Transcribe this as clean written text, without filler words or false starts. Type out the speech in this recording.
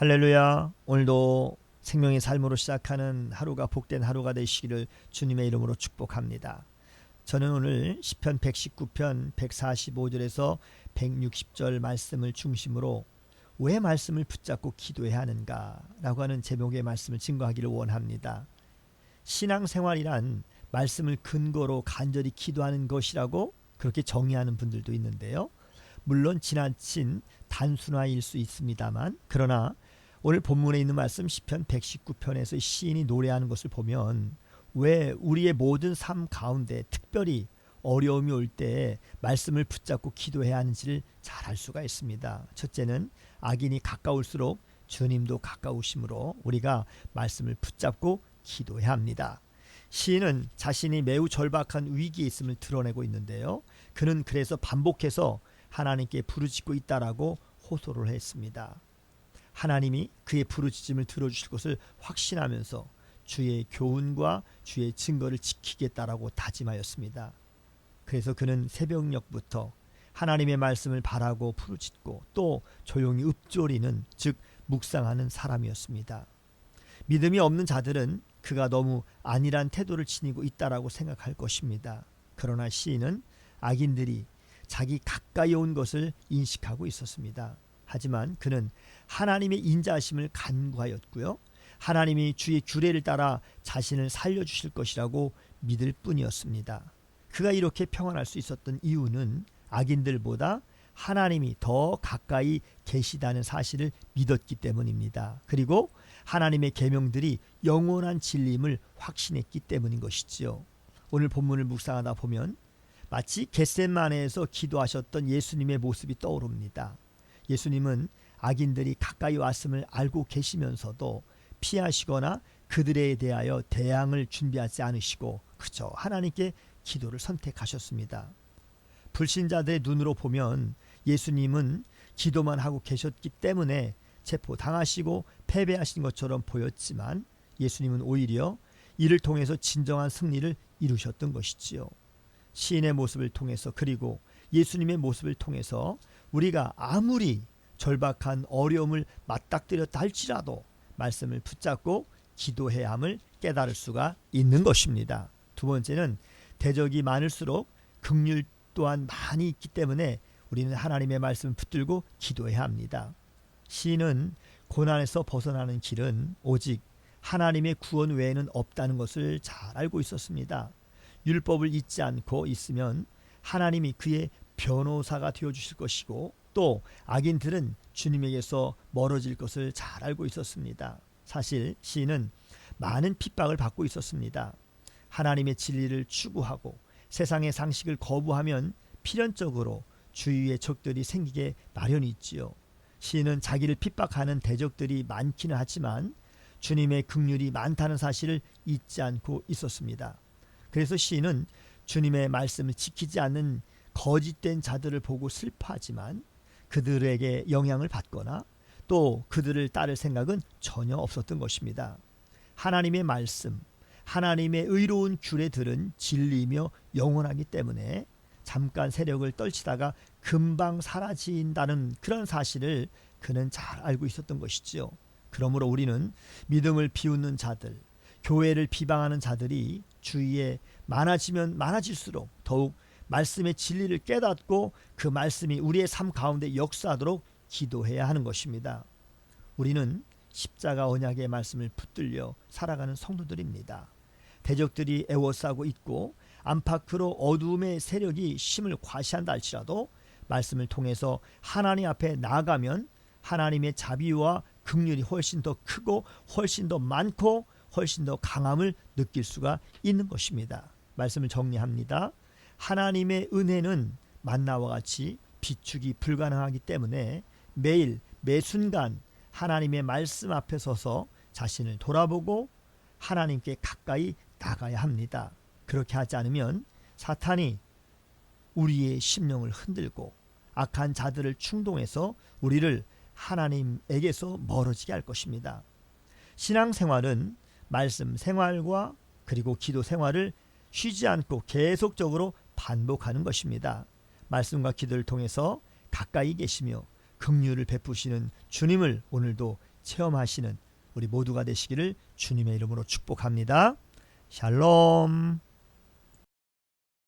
할렐루야. 오늘도 생명의 삶으로 시작하는 하루가 복된 하루가 되시기를 주님의 이름으로 축복합니다. 저는 오늘 시편 119편 145절에서 160절 말씀을 중심으로 왜 말씀을 붙잡고 기도해야 하는가 라고 하는 제목의 말씀을 증거하기를 원합니다. 신앙생활이란 말씀을 근거로 간절히 기도하는 것이라고 그렇게 정의하는 분들도 있는데요. 물론 지나친 단순화일 수 있습니다만, 그러나 오늘 본문에 있는 말씀 시편 119편에서 시인이 노래하는 것을 보면 왜 우리의 모든 삶 가운데 특별히 어려움이 올 때 말씀을 붙잡고 기도해야 하는지를 잘 알 수가 있습니다. 첫째는 악인이 가까울수록 주님도 가까우심으로 우리가 말씀을 붙잡고 기도해야 합니다. 시인은 자신이 매우 절박한 위기에 있음을 드러내고 있는데요. 그는 그래서 반복해서 하나님께 부르짖고 있다라고 호소를 했습니다. 하나님이 그의 부르짖음을 들어주실 것을 확신하면서 주의 교훈과 주의 증거를 지키겠다라고 다짐하였습니다. 그래서 그는 새벽녘부터 하나님의 말씀을 바라고 부르짖고 또 조용히 읊조리는, 즉 묵상하는 사람이었습니다. 믿음이 없는 자들은 그가 너무 안일한 태도를 지니고 있다라고 생각할 것입니다. 그러나 시인은 악인들이 자기 가까이 온 것을 인식하고 있었습니다. 하지만 그는 하나님의 인자하심을 간구하였고요. 하나님이 주의 규례를 따라 자신을 살려주실 것이라고 믿을 뿐이었습니다. 그가 이렇게 평안할 수 있었던 이유는 악인들보다 하나님이 더 가까이 계시다는 사실을 믿었기 때문입니다. 그리고 하나님의 계명들이 영원한 진리임을 확신했기 때문인 것이지요. 오늘 본문을 묵상하다 보면 마치 겟세마네에서 기도하셨던 예수님의 모습이 떠오릅니다. 예수님은 악인들이 가까이 왔음을 알고 계시면서도 피하시거나 그들에 대하여 대항을 준비하지 않으시고 그저 하나님께 기도를 선택하셨습니다. 불신자들의 눈으로 보면 예수님은 기도만 하고 계셨기 때문에 체포당하시고 패배하신 것처럼 보였지만 예수님은 오히려 이를 통해서 진정한 승리를 이루셨던 것이지요. 시인의 모습을 통해서, 그리고 예수님의 모습을 통해서 우리가 아무리 절박한 어려움을 맞닥뜨렸다 할지라도 말씀을 붙잡고 기도해야 함을 깨달을 수가 있는 것입니다. 두 번째는 대적이 많을수록 긍휼 또한 많이 있기 때문에 우리는 하나님의 말씀을 붙들고 기도해야 합니다. 시인은 고난에서 벗어나는 길은 오직 하나님의 구원 외에는 없다는 것을 잘 알고 있었습니다. 율법을 잊지 않고 있으면 하나님이 그의 변호사가 되어주실 것이고 또 악인들은 주님에게서 멀어질 것을 잘 알고 있었습니다. 사실 시인은 많은 핍박을 받고 있었습니다. 하나님의 진리를 추구하고 세상의 상식을 거부하면 필연적으로 주위의 적들이 생기게 마련이 있지요. 시인은 자기를 핍박하는 대적들이 많기는 하지만 주님의 긍휼이 많다는 사실을 잊지 않고 있었습니다. 그래서 시인은 주님의 말씀을 지키지 않는 거짓된 자들을 보고 슬퍼하지만 그들에게 영향을 받거나 또 그들을 따를 생각은 전혀 없었던 것입니다. 하나님의 말씀, 하나님의 의로운 규례들은 진리이며 영원하기 때문에 잠깐 세력을 떨치다가 금방 사라진다는 그런 사실을 그는 잘 알고 있었던 것이지요. 그러므로 우리는 믿음을 비웃는 자들, 교회를 비방하는 자들이 주위에 많아지면 많아질수록 더욱 말씀의 진리를 깨닫고 그 말씀이 우리의 삶 가운데 역사하도록 기도해야 하는 것입니다. 우리는 십자가 언약의 말씀을 붙들려 살아가는 성도들입니다. 대적들이 애워싸고 있고 안팎으로 어두움의 세력이 힘을 과시한다 할지라도 말씀을 통해서 하나님 앞에 나아가면 하나님의 자비와 긍휼이 훨씬 더 크고 훨씬 더 많고 훨씬 더 강함을 느낄 수가 있는 것입니다. 말씀을 정리합니다. 하나님의 은혜는 만나와 같이 비축이 불가능하기 때문에 매일 매 순간 하나님의 말씀 앞에 서서 자신을 돌아보고 하나님께 가까이 나가야 합니다. 그렇게 하지 않으면 사탄이 우리의 심령을 흔들고 악한 자들을 충동해서 우리를 하나님에게서 멀어지게 할 것입니다. 신앙생활은 말씀 생활과 그리고 기도 생활을 쉬지 않고 계속적으로 반복하는 것입니다. 말씀과 기도를 통해서 가까이 계시며 긍휼을 베푸시는 주님을 오늘도 체험하시는 우리 모두가 되시기를 주님의 이름으로 축복합니다. 샬롬.